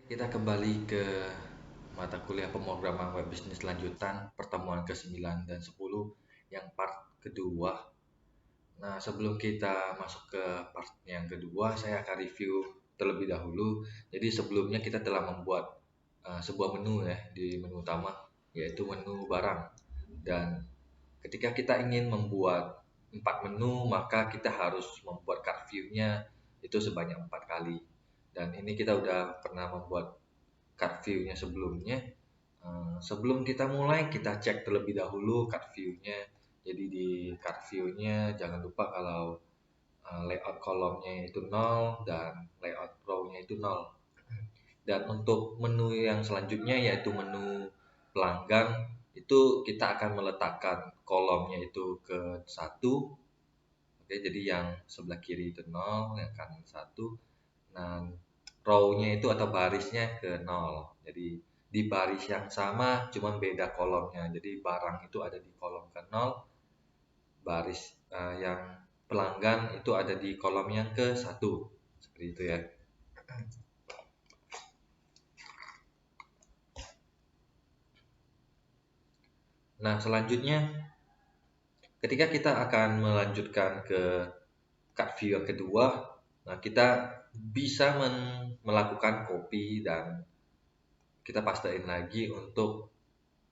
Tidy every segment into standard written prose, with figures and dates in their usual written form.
Kita kembali ke mata kuliah pemrograman web bisnis lanjutan pertemuan ke-9 dan 10 yang part kedua. Nah, sebelum kita masuk ke part yang kedua, saya akan review terlebih dahulu. Jadi sebelumnya kita telah membuat sebuah menu ya di menu utama, yaitu menu barang. Dan ketika kita ingin membuat 4 menu, maka kita harus membuat cart view-nya itu sebanyak 4 kali. Dan ini kita udah pernah membuat card view-nya sebelumnya. Sebelum kita mulai, kita cek terlebih dahulu card view-nya. Jadi di card view-nya jangan lupa kalau layout kolomnya itu 0 dan layout row-nya itu 0. Dan untuk menu yang selanjutnya yaitu menu pelanggan, itu kita akan meletakkan kolomnya itu ke 1. Oke, jadi yang sebelah kiri itu 0, yang kanan 1. Nah, row-nya itu atau barisnya ke 0. Jadi di baris yang sama cuman beda kolomnya. Jadi barang itu ada di kolom ke 0, baris yang pelanggan itu ada di kolom yang ke 1. Seperti itu ya. Nah, selanjutnya ketika kita akan melanjutkan ke card view yang kedua, nah kita bisa melakukan copy dan kita pastein lagi untuk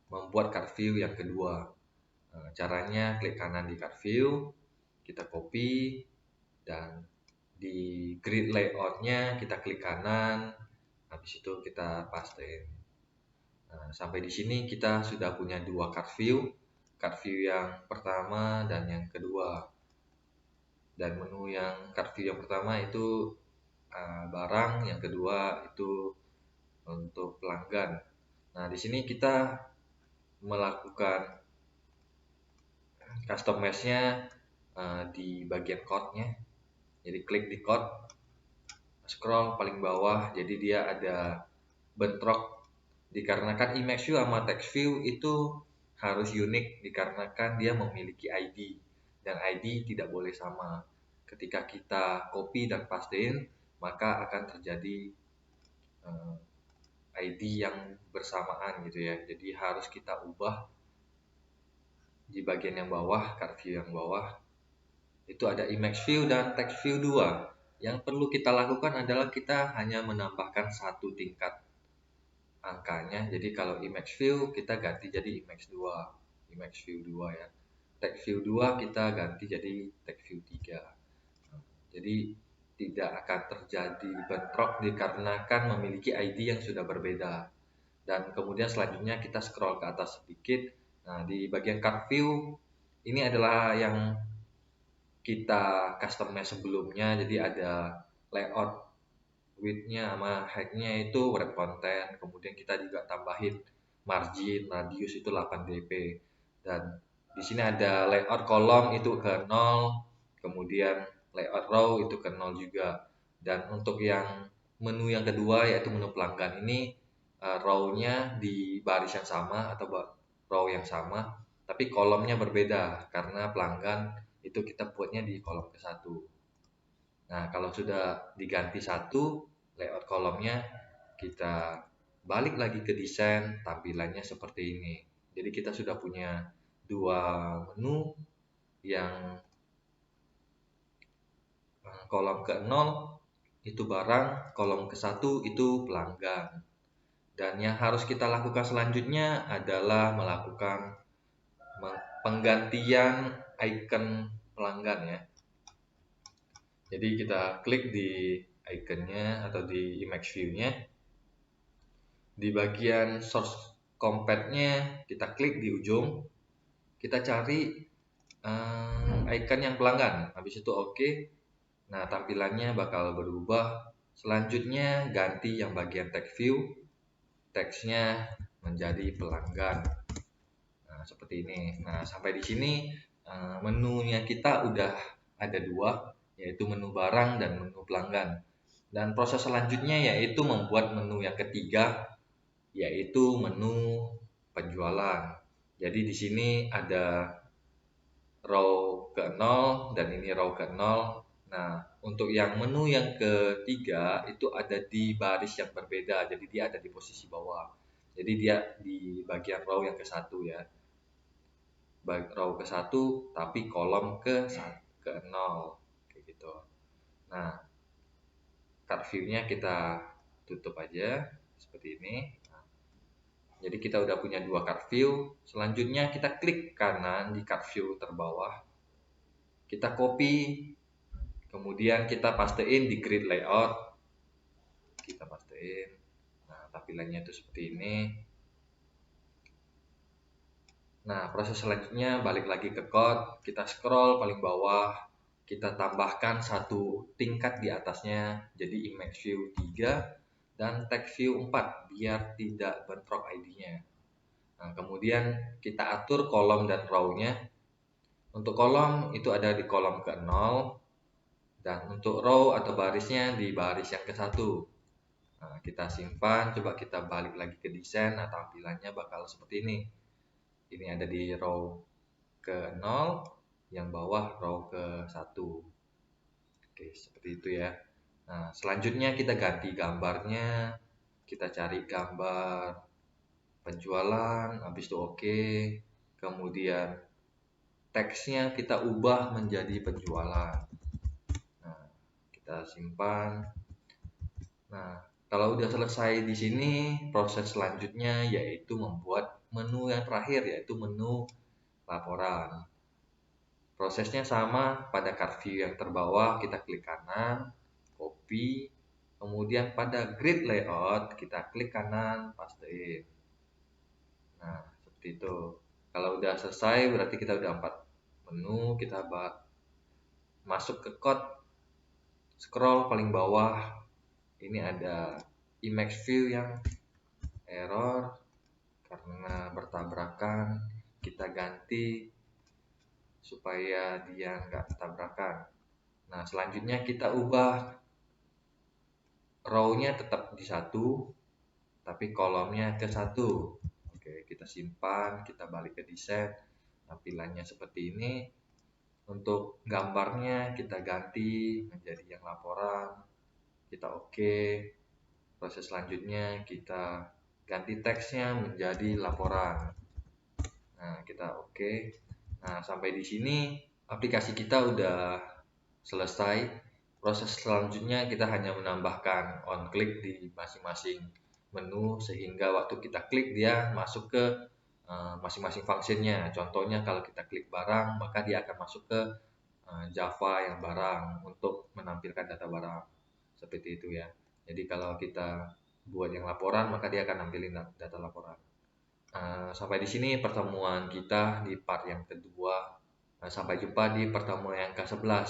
membuat card view yang kedua. Caranya klik kanan di card view, kita copy, dan di grid layout-nya kita klik kanan, habis itu kita pastein. Nah, sampai di sini kita sudah punya dua card view yang pertama dan yang kedua. Dan menu yang card view yang pertama itu barang, yang kedua itu untuk pelanggan. Nah, di sini kita melakukan customize-nya di bagian code-nya. Jadi klik di code, scroll paling bawah, jadi dia ada bentrok dikarenakan image view sama text view itu harus unik dikarenakan dia memiliki ID dan ID tidak boleh sama. Ketika kita copy dan pastein, maka akan terjadi ID yang bersamaan gitu ya. Jadi harus kita ubah di bagian yang bawah, card view yang bawah. Itu ada image view dan text view 2. Yang perlu kita lakukan adalah kita hanya menambahkan satu tingkat angkanya. Jadi kalau image view kita ganti jadi image 2, image view 2 ya. Text view 2 kita ganti jadi text view 3. Jadi tidak akan terjadi bentrok dikarenakan memiliki ID yang sudah berbeda. Dan kemudian selanjutnya kita scroll ke atas sedikit. Nah, di bagian card view ini adalah yang kita customize sebelumnya. Jadi ada layout width-nya sama height-nya itu wrap content. Kemudian kita juga tambahin margin, radius itu 8 dp. Dan di sini ada layout kolom itu ke 0, kemudian layout row itu ke 0 juga. Dan untuk yang menu yang kedua yaitu menu pelanggan ini row-nya di baris yang sama atau row yang sama, tapi kolomnya berbeda karena pelanggan itu kita buatnya di kolom ke-1. Nah, kalau sudah diganti satu layout kolomnya, kita balik lagi ke desain, tampilannya seperti ini. Jadi kita sudah punya dua menu yang kolom ke-0 itu barang, kolom ke-1 itu pelanggan. Dan yang harus kita lakukan selanjutnya adalah melakukan penggantian icon pelanggan ya. Jadi kita klik di iconnya atau di image view-nya. Di bagian source compact-nya kita klik di ujung. Kita cari icon yang pelanggan. Habis itu oke. Nah, tampilannya bakal berubah. Selanjutnya ganti yang bagian text view. Teksnya menjadi pelanggan. Nah, seperti ini. Nah, sampai di sini menunya kita udah ada dua, yaitu menu barang dan menu pelanggan. Dan proses selanjutnya yaitu membuat menu yang ketiga, yaitu menu penjualan. Jadi di sini ada row ke-0 dan ini row ke-0. Nah, untuk yang menu yang ketiga itu ada di baris yang berbeda, jadi dia ada di posisi bawah. Jadi dia di bagian row yang ke satu ya, row ke satu tapi kolom ke 0 kayak gitu. Nah, card view-nya kita tutup aja seperti ini. Jadi kita udah punya dua card view. Selanjutnya kita klik kanan di card view terbawah. Kita copy, kemudian kita pastein di grid layout. Kita pastein. Nah, tampilannya itu seperti ini. Nah, proses selanjutnya balik lagi ke code, kita scroll paling bawah, kita tambahkan satu tingkat di atasnya, jadi image view 3 dan text view 4 biar tidak bentrok ID-nya. Nah, kemudian kita atur kolom dan row-nya. Untuk kolom itu ada di kolom ke-0 dan untuk row atau barisnya di baris yang ke-1. Nah, kita simpan, coba kita balik lagi ke desain, nah tampilannya bakal seperti ini. Ini ada di row ke-0, yang bawah row ke-1. Oke, seperti itu ya. Nah, selanjutnya kita ganti gambarnya. Kita cari gambar penjualan, habis itu oke. Kemudian teksnya kita ubah menjadi penjualan. Nah, kita simpan. Nah, kalau udah selesai di sini, proses selanjutnya yaitu membuat menu yang terakhir, yaitu menu laporan. Prosesnya sama pada card view yang terbawah, kita klik kanan, copy, kemudian pada grid layout kita klik kanan, pastein. Nah, seperti itu. Kalau udah selesai berarti kita udah 4 menu, kita masuk ke code, scroll paling bawah. Ini ada image view yang error karena bertabrakan, kita ganti supaya dia nggak tabrakan. Nah, selanjutnya kita ubah row-nya tetap di 1 tapi kolomnya ke 1. Oke, kita simpan, kita balik ke desain. Tampilannya seperti ini. Untuk gambarnya kita ganti menjadi yang laporan. Kita oke. Proses selanjutnya kita ganti teksnya menjadi laporan. Nah, kita oke. Nah, sampai di sini aplikasi kita udah selesai. Proses selanjutnya kita hanya menambahkan on click di masing-masing menu sehingga waktu kita klik dia masuk ke masing-masing functionnya. Contohnya kalau kita klik barang maka dia akan masuk ke Java yang barang untuk menampilkan data barang. Seperti itu ya. Jadi kalau kita buat yang laporan maka dia akan nampilin data laporan. Sampai di sini pertemuan kita di part yang kedua. Sampai jumpa di pertemuan yang ke-11.